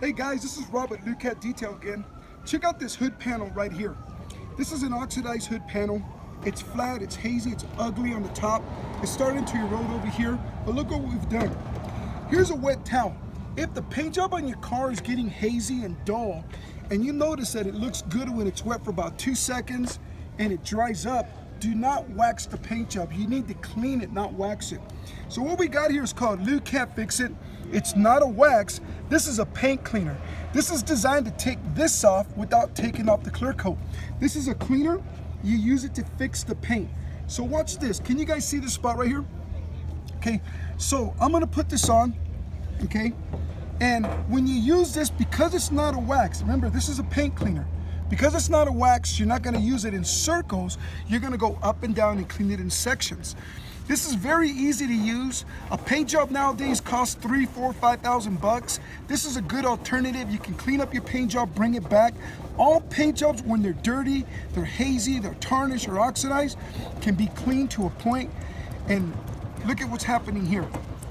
Hey guys, this is Rob at Lukat Detail again. Check out this hood panel right here. This is an oxidized hood panel. It's flat, it's hazy, it's ugly on the top. It's starting to erode over here, but look what we've done. Here's a wet towel. If the paint job on your car is getting hazy and dull, and you notice that it looks good when it's wet for about 2 seconds and it dries up, do not wax the paint job. You need to clean it, not wax it. So what we got here is called Lukat Fix It. It's not a wax, this is a paint cleaner. This is designed to take this off without taking off the clear coat. This is a cleaner, you use it to fix the paint. So watch this, can you guys see this spot right here? Okay, so I'm gonna put this on, okay? And when you use this, because it's not a wax, remember this is a paint cleaner. Because it's not a wax, you're not gonna use it in circles, you're gonna go up and down and clean it in sections. This is very easy to use. A paint job nowadays costs $3,000, $4,000, $5,000. This is a good alternative. You can clean up your paint job, bring it back. All paint jobs, when they're dirty, they're hazy, they're tarnished or oxidized, can be cleaned to a point. And look at what's happening here.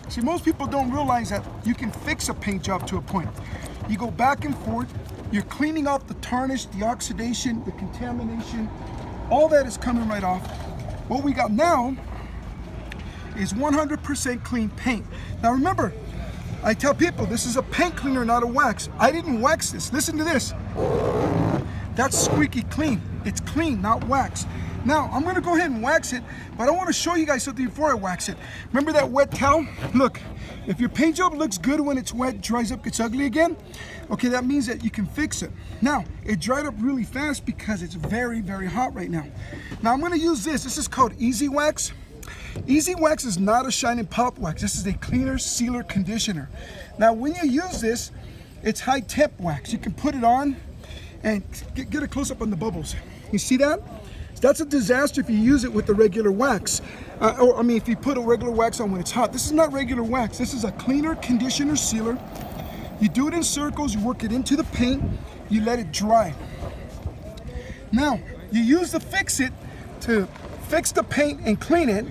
See, most people don't realize that you can fix a paint job to a point. You go back and forth, you're cleaning off the tarnish, the oxidation, the contamination, all that is coming right off. What we got now is 100% clean paint. Now remember, I tell people this is a paint cleaner, not a wax. I didn't wax this. Listen to this. That's squeaky clean. It's clean, not wax. Now I'm gonna go ahead and wax it, but I want to show you guys something before I wax it. Remember that wet towel? Look, if your paint job looks good when it's wet, dries up, gets ugly again, okay, that means that you can fix it. Now, it dried up really fast because it's very, very hot right now. Now I'm gonna use this. This is called Easy Wax. Easy Wax is not a shine and pop wax. This is a cleaner, sealer, conditioner. Now when you use this, it's high temp wax. You can put it on and get a close up on the bubbles. You see that? That's a disaster if you use it with the regular wax. If you put a regular wax on when it's hot. This is not regular wax. This is a cleaner, conditioner, sealer. You do it in circles, you work it into the paint, you let it dry. Now, you use the Fix It to fix the paint and clean it,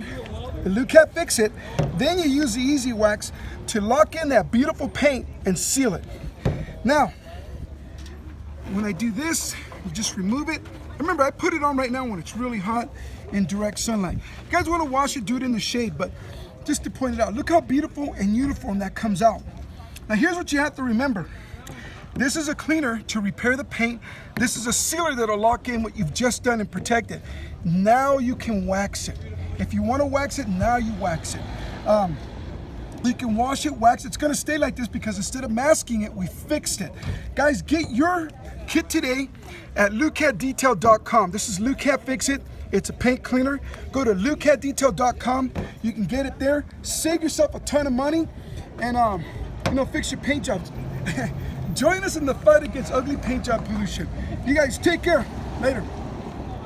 the Lukat Fix It. Then you use the Easy Wax to lock in that beautiful paint and seal it. Now, when I do this, you just remove it. Remember, I put it on right now when it's really hot in direct sunlight. You guys want to wash it, do it in the shade, but just to point it out, look how beautiful and uniform that comes out. Now here's what you have to remember. This is a cleaner to repair the paint. This is a sealer that'll lock in what you've just done and protect it. Now you can wax it. If you want to wax it, now you wax it. You can wash it, wax it. It's gonna stay like this because instead of masking it, we fixed it. Guys, get your kit today at lukatdetail.com. This is Lukat Fix It. It's a paint cleaner. Go to lukatdetail.com. You can get it there. Save yourself a ton of money and fix your paint jobs. Join us in the fight against ugly paint job pollution. You guys take care. Later.